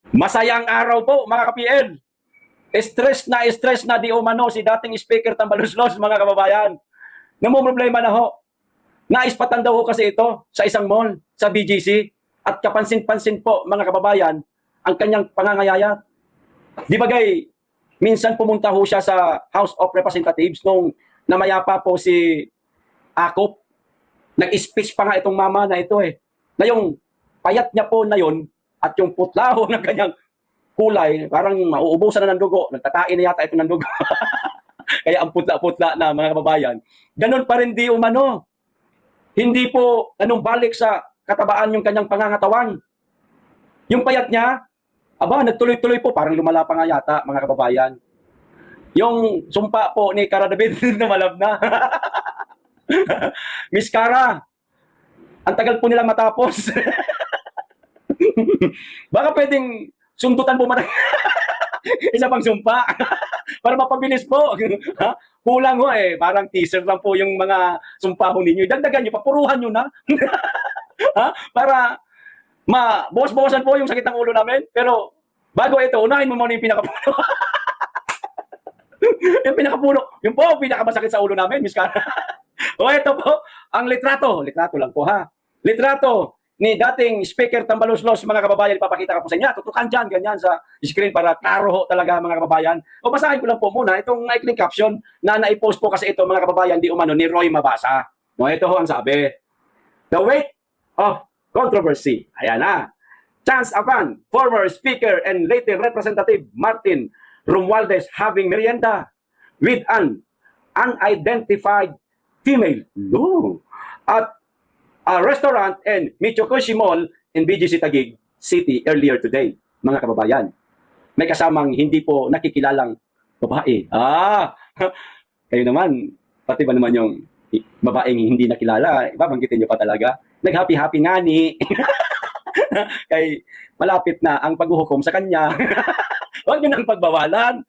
Masayang araw po mga ka-PL. Stress na di umano si dating Speaker Tambaluslos mga kababayan. Namumroblema na ho. Naispatan daw ho kasi ito sa isang mall sa BGC at kapansin-pansin po mga kababayan ang kanyang pangangayayat. Di bagay, minsan pumunta ho siya sa House of Representatives nung namayapa po si Akop. Nag-speech pa nga itong mama na ito na yung payat niya po na yon at yung putlaho ng kanyang kulay, parang mauubusan na ng dugo. Nagtatain na yata ito ng dugo. Kaya ang putla-putla na mga kababayan. Ganon pa rin di umano. Hindi po anong balik sa katabaan yung kanyang pangangatawan. Yung payat niya, nagtuloy-tuloy po, parang lumala pa nga yata mga kababayan. Yung sumpa po ni Cara David lumalab na. Miss Cara, ang tagal po nila matapos. Baka pwedeng sundutan po isa pang sumpa para mapabilis po. Kulang ho parang teaser lang po yung mga sumpa ho ninyo. Dagdagan nyo, papuruhan nyo na. Para bawas-bawasan po yung sakit ng ulo namin. Pero bago ito, unahin mo muna yung pinakapuno. Yung pinakapuno, yung po pinakamasakit sa ulo namin, Miss Cara. Ito po, ang litrato lang po ha. Litrato ni dating Speaker Tambaluslos, mga kababayan, ipapakita ko po sa inyo. Tutukan dyan, ganyan sa screen para klaro ho talaga mga kababayan. Basahin ko lang po muna itong maikling caption na naipost po kasi ito mga kababayan, di umano ni Roy Mabasa. Ito ho ang sabi. The weight of controversy. Ayan na. Chance Apan, former Speaker and later Representative Martin Romualdez having merienda with an unidentified female. At a restaurant in Michokushi Mall in BGC Taguig City earlier today, mga kababayan. May kasamang hindi po nakikilalang babae. Kayo naman, pati ba naman yung babaeng hindi nakilala, babanggitin nyo pa talaga. Nag-happy-happy nga ni. Kay malapit na ang paghuhukom sa kanya. Huwag nyo nang pagbawalan.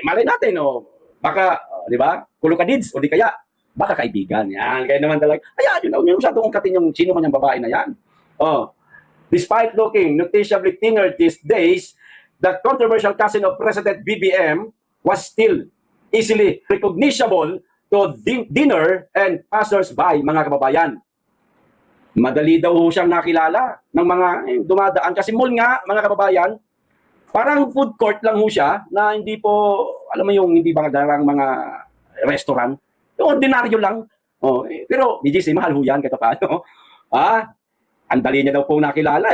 Malay natin, baka, di ba, kulukadids, o di kaya, baka kaibigan. Yan, kaya naman talaga. Yun yung masyadong ungkatin yung sino man yung babae na yan. Despite looking noticeably thinner these days, the controversial cousin of President BBM was still easily recognizable to dinner and passers-by, mga kababayan. Madali daw siyang nakilala ng mga dumadaan. Kasi mall nga, mga kababayan, parang food court lang ho siya na hindi po, alam mo yung hindi ba darang mga restaurant. Yung ordinaryo lang. Pero BGC, mahal ho yan kahit paano. Ang dali niya daw po nakilala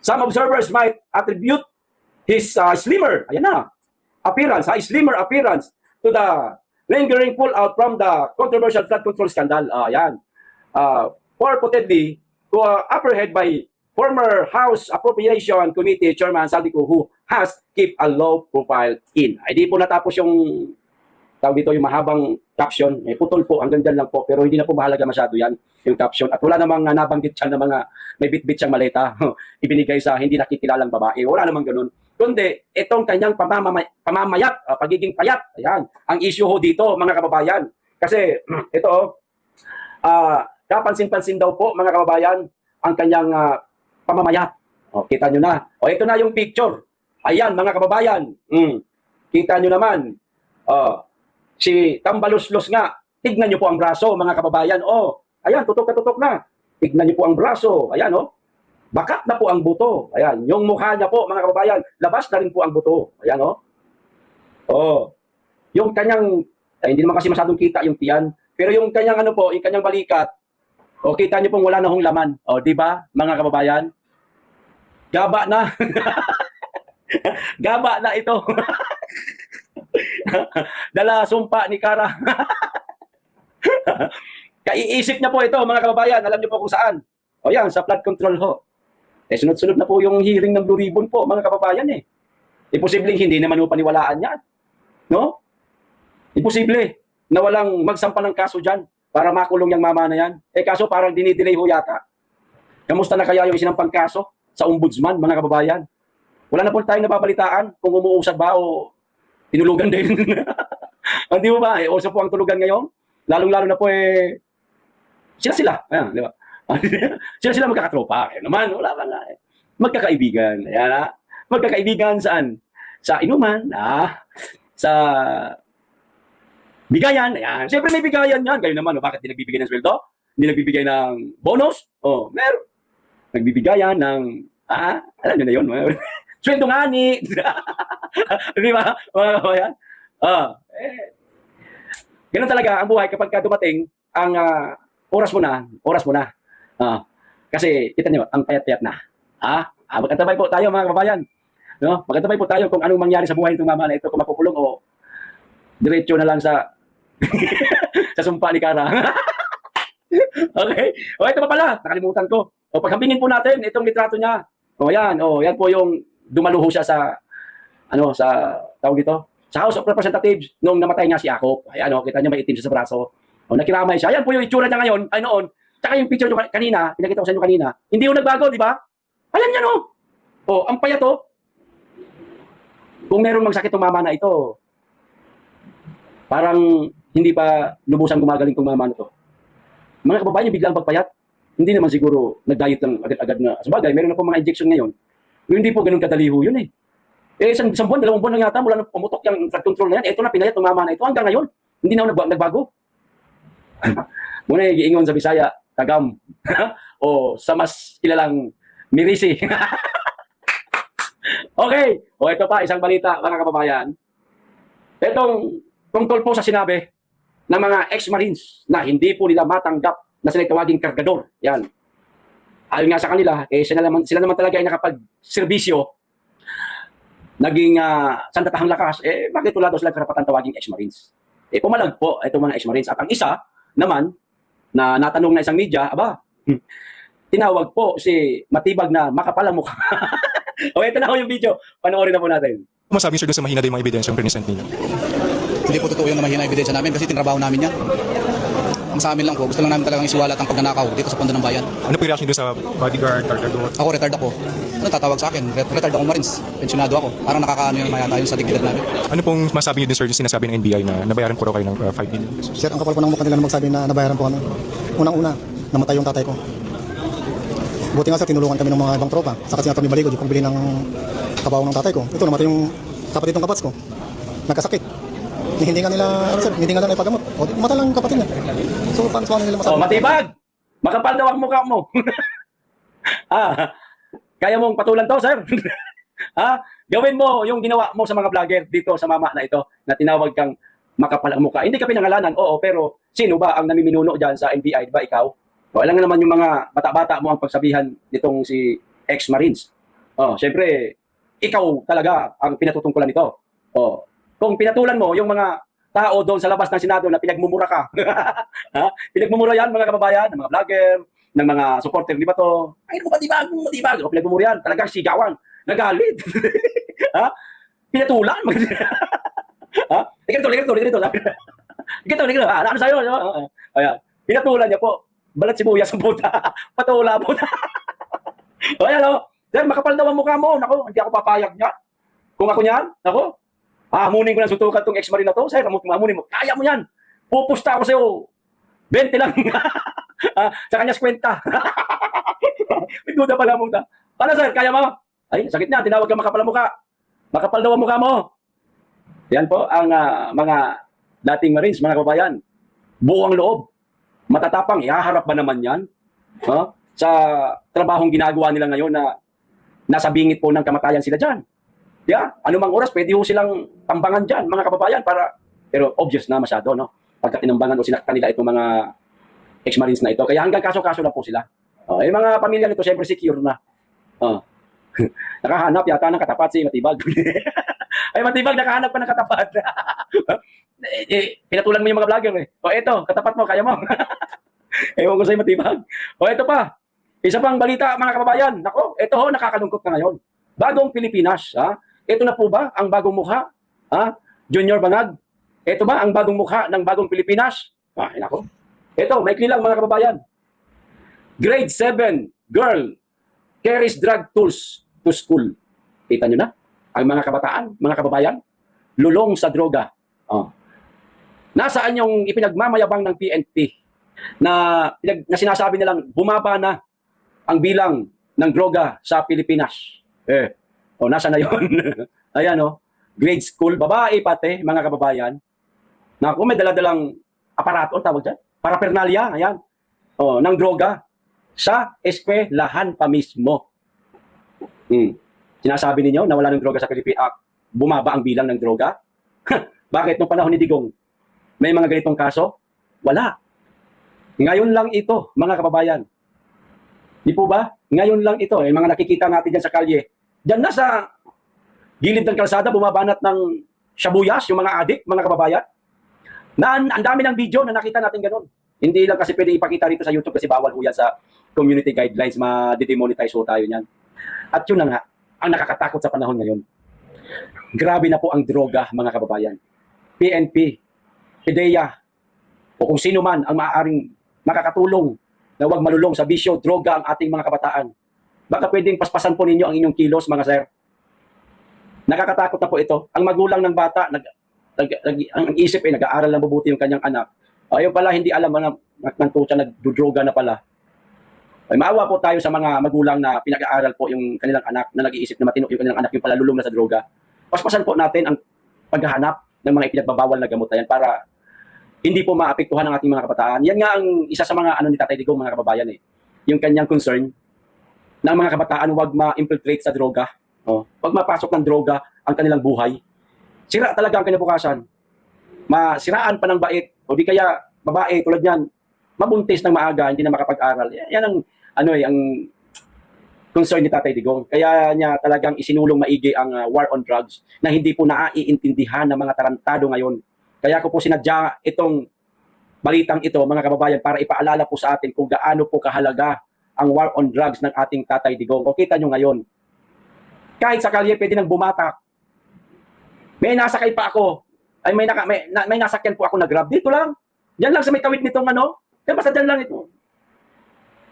Some observers might attribute his slimmer slimmer appearance to the lingering pull-out from the controversial flood control scandal. Purportedly to apprehended by former House Appropriation Committee Chairman Saldico, who has kept a low profile in. Di po natapos yung tawag dito yung mahabang caption. Putol po, hanggang dyan lang po. Pero hindi na po mahalaga masyado yan, yung caption. At wala namang nabanggit siya ng mga may bit-bit siyang maleta. Ibinigay sa hindi nakikilalang babae. Wala namang ganun. Kundi, itong kanyang pamamayat, pagiging payat. Ayan, ang issue ho dito, mga kababayan. Kasi, ito, kapansin-pansin daw po, mga kababayan, ang kanyang pamamayat. Kita nyo na. Ito na yung picture. Ayan, mga kababayan. Kita nyo naman. Si Tambaluslos nga, tignan nyo po ang braso, mga kababayan. Ayan, tutok na tutok na. Tignan nyo po ang braso. Ayan, bakat na po ang buto. Ayan, yung mukha niya po, mga kababayan, labas na rin po ang buto. Ayan, yung kanyang, hindi naman kasi masyadong kita yung tiyan. Pero yung kanyang yung kanyang balikat, kita nyo pong wala na hong laman. Di ba, mga kababayan? Gaba na. Gaba na ito. Dala sumpa ni Cara. Kaiisip niya po ito, mga kababayan. Alam niyo po kung saan. Yan, sa flood control ho. Sunod-sunod na po yung hearing ng Blue Ribbon po, mga kababayan Imposibleng hindi naman ho paniwalaan yan. No? Imposible na walang magsampa ng kaso dyan para makulong yung mama na yan. Kaso parang dinidelay ho yata. Kamusta na kaya yung isinampang kaso sa ombudsman, mga kababayan? Wala na po tayong napapalitaan kung umuusad ba o tinulugan din. Hindi mo ba? Also po ang tulugan ngayon. Lalong-lalo na po sila. Ayan, di ba? Sila magkakatropa. Naman, wala ka nga magkakaibigan. Ayan, magkakaibigan saan? Sa inuman, sa bigayan. Ayan. Siyempre may bigayan yan. Kayo naman, bakit hindi nagbibigay ng sweldo? Hindi nagbibigay ng bonus? Meron. Nagbibigayan ng, alam nyo na yun. Sweldo nga ni. Di ba, mga kabayan? Ganun talaga ang buhay kapag dumating ang oras mo na. Kasi kita nyo, ang payat-payat na. Magkantabay po tayo mga kababayan. No? Magkantabay po tayo kung anong mangyari sa buhay nitong mama na ito, kung mapukulong o diretso na lang sa sa sumpa ni Kara. Okay. Ito pa pala, nakalimutan ko. Paghambingin po natin itong litrato niya. Yan po yung dumaluho siya sa tawag dito, sa House of Representatives nung namatay nga si Akop. Ayan, kita niyo may itim siya sa braso. Nakiramay siya. Ayan po yung itsura niya ngayon, noon. Tsaka yung picture niyo kanina, pinakita ko sa inyo kanina. Hindi yung nagbago, di ba? Ayan yan, ang payat, Kung meron mang sakit ng mama na ito, parang hindi pa lubusang gumagaling tong mama na to. Mga kababayan, biglang pagpayat. Hindi naman siguro nag-diet lang agad-agad na. Sabagay, meron na po mga injection ngayon. Hindi po ganun kadaliho yun eh. Isang buwan, 2 buwan lang yata mula nang pumutok yung drug control na yan. Ito na, pinayat ng mama na ito. Hanggang ngayon, hindi na ako nagbago. Muna giingon sa Bisaya, tagam. O sa mas kilalang mirisi. Okay. Ito pa, isang balita, mga kababayan. Itong tungkol po sa sinabi ng mga ex-marines na hindi po nila matanggap na sila tawaging kargador. Yan. Ayon nga sa kanila, sila naman talaga ay nakapag-serbisyo, naging sandatahang lakas, bakit wala daw sila karapatan tawaging ex-marines? Pumalag po itong mga ex-marines. At ang isa naman, na natanong na isang media, tinawag po si Matibag na makapalang mukha. Ito na ho yung video. Panoorin na po natin. Masabi sir doon sa mahina din mga ebidensyang present ninyo? Hindi po totoo yung na mahina ebidensya namin kasi tinrabaho namin yan. Ang sa amin lang po, gusto lang namin talagang isuwalat ang pagnanakaw dito sa Pondo ng Bayan. Ano po yung reaction doon sa bodyguard, kargador? Ako, retired ako. Tatawag sa akin? Retired ako Marines. Pensionado ako. Parang nakakaano yun mayata yun sa dignidad namin. Ano pong masabi niyo din sir yung sinasabi ng NBI na nabayaran po raw kayo ng 5 million? Sir, ang kapal po ng mukha nila na magsabi na nabayaran po kami. Unang-una, namatay yung tatay ko. Buti nga sir, tinulungan kami ng mga ibang tropa. Saka sinabi kami baligod yung pagbili ng kabaong ng tatay ko. Ito, namatay yung kapatid ng kapats ko. Nagkasakit. Hindi nga nila, hindi nga nila ipagamot. Mata lang kapatid niya. So, paano nila masabi? Matibag! Makapal daw ang mukha mo. Kaya mong patulan to, sir? Gawin mo yung ginawa mo sa mga vlogger dito sa mama na ito na tinawag kang makapal ang mukha. Hindi ka pinangalanan, pero sino ba ang namiminuno dyan sa NBI? Diba ikaw? Alam nga naman yung mga bata-bata mo ang pagsabihan nitong si ex-marines. Siyempre, ikaw talaga ang pinatutungkulan nito. Kung pinatulan mo yung mga tao doon sa labas ng Senado na pinagmumura ka, pinagmumura yan mga kababayan, ng mga vlogger, ng mga supporter, di ba to? Ay, matibag, pinagmumura yan, talagang sigawan, nagalit. Pinatulan. Ikaw, ano sa'yo? Pinatulan niya po, balat sibuyas ang puta, patula puta. Sir, makapal daw ang mukha mo. Nako, hindi ako papayag niya. Kung ako niyan, hamunin ko ng sutukan tong ex-marine na to. Sir, hamunin mo. Kaya mo yan. Pupusta ako sa'yo. 20 lang. Sa kanyas kwenta. May duda pala mo. Ano sir, kaya mo? Ay, sakit na. Tinawag ka makapal ang mukha. Makapal daw ang mukha mo. Yan po ang mga dating marines, mga kababayan. Buong loob. Matatapang. Ihaharap ba naman yan? Sa trabahong ginagawa nila ngayon na nasa bingit po ng kamatayan sila dyan. Anumang oras, pwede ho silang tambangan dyan, mga kababayan, pero obvious na masyado, no? Pagka tinambangan o sinaktan nila itong mga ex-marines na ito. Kaya hanggang kaso-kaso na po sila. Yung mga pamilya nito, syempre secure na. Nakahanap yata ng katapat si Matibag. Ay, Matibag, nakahanap pa ng katapat. Pinatulan mo yung mga vlogger ito, katapat mo, kaya mo. Ewan ko sa'yo, Matibag. Ito pa. Isa pang balita, mga kababayan. Nako, ito ho, nakakalungkot na ngayon. Bagong Pilipinas. Ito na po ba ang bagong mukha? Junior Banag? Ito ba ang bagong mukha ng bagong Pilipinas? Nako. Ito, maikli lang, mga kababayan. Grade 7 girl carries drug tools to school. Kita nyo na? Ang mga kabataan, mga kababayan, lulong sa droga. Nasaan yung ipinagmamayabang ng PNP na sinasabi nilang bumaba na ang bilang ng droga sa Pilipinas. Nasa na yun? Ayan grade school, babae pati, mga kababayan, na kung may daladalang aparato, tawag dyan, paraphernalia, ayan, ng droga, sa eskwelahan pa mismo. Sinasabi ninyo na wala ng droga sa Pilipinas, bumaba ang bilang ng droga? Bakit nung panahon ni Digong, may mga ganitong kaso? Wala. Ngayon lang ito, mga kababayan. Di po ba? Ngayon lang ito, mga nakikita natin dyan sa kalye. Dyan na sa gilid ng kalsada, bumabanat ng shabuyas, yung mga adik, mga kababayan. Na ang dami ng video na nakita natin ganun. Hindi lang kasi pwede ipakita rito sa YouTube kasi bawal po yan sa community guidelines, ma-demonetize po tayo niyan. At yun na nga, ang nakakatakot sa panahon ngayon. Grabe na po ang droga, mga kababayan. PNP, PDEA, o kung sino man ang maaaring makakatulong na huwag malulong sa bisyo, droga ang ating mga kabataan. Baka pwedeng paspasan po ninyo ang inyong kilos, mga sir. Nakakatakot na po ito. Ang magulang ng bata, ang isip nag-aaral lang mabuti yung kanyang anak. Ayun pala, hindi alam na nagtutsa, nagdudroga na pala. Ay, maawa po tayo sa mga magulang na pinag-aaral po yung kanilang anak, na nag-iisip na matino yung kanilang anak, yung pala lulong na sa droga. Paspasan po natin ang paghahanap ng mga ipinagbabawal na gamot na yan para hindi po maapektuhan ang ating mga kabataan. Yan nga ang isa sa mga ni Tatay Digong, mga kababayan yung kanyang concern na ang mga kabataan huwag ma-infiltrate sa droga. Huwag mapasok ng droga ang kanilang buhay. Sira talaga ang kinabukasan. Masiraan pa ng bait o di kaya babae tulad niyan, mabuntis ng maaga, hindi na makapag-aral. Yan ang ang concern ni Tatay Digong. Kaya niya talagang isinulong maigi ang war on drugs na hindi po naiintindihan ng mga tarantado ngayon. Kaya ko po sinadya itong balitang ito, mga kababayan, para ipaalala po sa atin kung gaano po kahalaga ang war on drugs ng ating Tatay Digong. O kita nyo ngayon, kahit sa kalye pwede nang bumatak. May nasakay pa ako, ay may nasakyan po ako na Grab. Dito lang, diyan lang sa may tawid nitong yan basta diyan lang ito.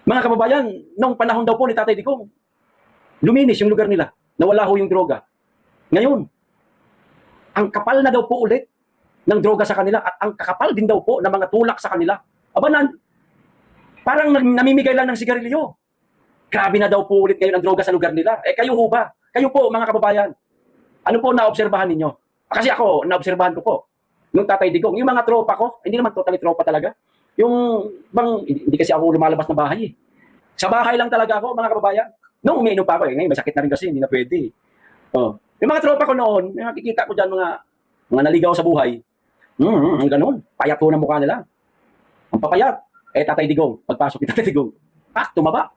Mga kababayan, nung panahon daw po ni Tatay Digong, luminis yung lugar nila, nawala ho yung droga. Ngayon, ang kapal na daw po ulit ng droga sa kanila at ang kakapal din daw po ng mga tulak sa kanila. Parang namimigay lang ng sigarilyo. Grabe na daw po ulit ngayon ang droga sa lugar nila. Kayo ho ba? Kayo po, mga kababayan. Ano po naobserbahan ninyo? Kasi ako, naobserbahan ko po. Nung Tatay Digong, yung mga tropa ko, hindi naman totally tropa talaga. Hindi kasi ako lumalabas ng bahay. Sa bahay lang talaga ako, mga kababayan. Nung umiinom pa ako, ngayon may sakit na rin kasi, hindi na pwede. Yung mga tropa ko noon, nakikita ko dyan mga naligaw sa buhay. Ang ganun. Payat ko ng mukha nila. Ang papayat. Tatay Digong, pagpasok ni Tatay Digong, tumaba.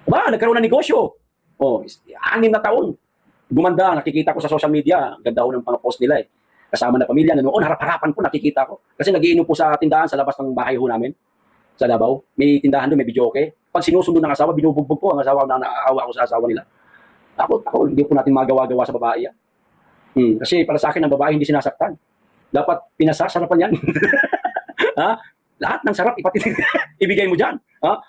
Nagkaroon ng negosyo. 6 na taon. Gumanda, nakikita ko sa social media. Ganda ko ng mga post nila Kasama na pamilya, nanoon, harap-harapan po nakikita ko. Kasi nagiinom po sa tindahan sa labas ng bahay ho namin. Sa Davao. May tindahan doon, may videoke. Pag sinusundo ng asawa, binubugbog po ang asawa na naaawa ko sa asawa nila. Ako, hindi po natin magawa-gawa sa babae yan. Kasi para sa akin, ang babae hindi sinasaktan. Dapat pinasasarapan yan. Lahat ng sarap ibigay mo dyan.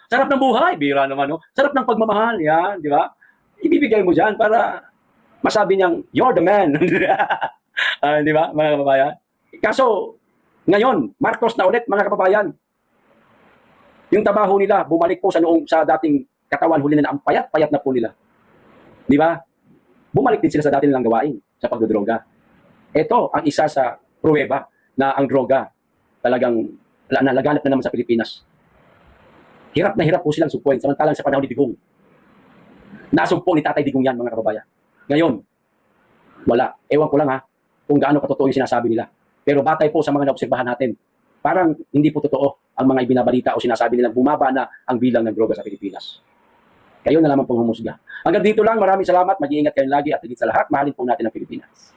Sarap ng buhay, bira naman. Sarap ng pagmamahal, yan, di ba? Ibibigay mo dyan para masabi niyang, you're the man. Di ba, mga kababayan? Kaso, ngayon, Marcos na ulit, mga kababayan. Yung trabaho nila, bumalik po sa dating katawan, huli na ang payat-payat na po nila. Di ba? Bumalik din sila sa dati nilang gawain, sa pagdodroga. Ito ang isa sa pruweba na ang droga talagang nalaganap na naman sa Pilipinas. Hirap na hirap po silang supuin, samantalang sa panahon ni Digong. Nasumpo ni Tatay Digong yan, mga kababayan. Ngayon, wala. Ewan ko lang kung gaano katotoo yung sinasabi nila. Pero batay po sa mga naobserbahan natin, parang hindi po totoo ang mga ibinabalita o sinasabi nilang bumaba na ang bilang ng droga sa Pilipinas. Kayo na naman pong humusga. Hanggang dito lang, maraming salamat, mag-iingat kayo lagi at higit sa lahat, mahalin po natin ang Pilipinas.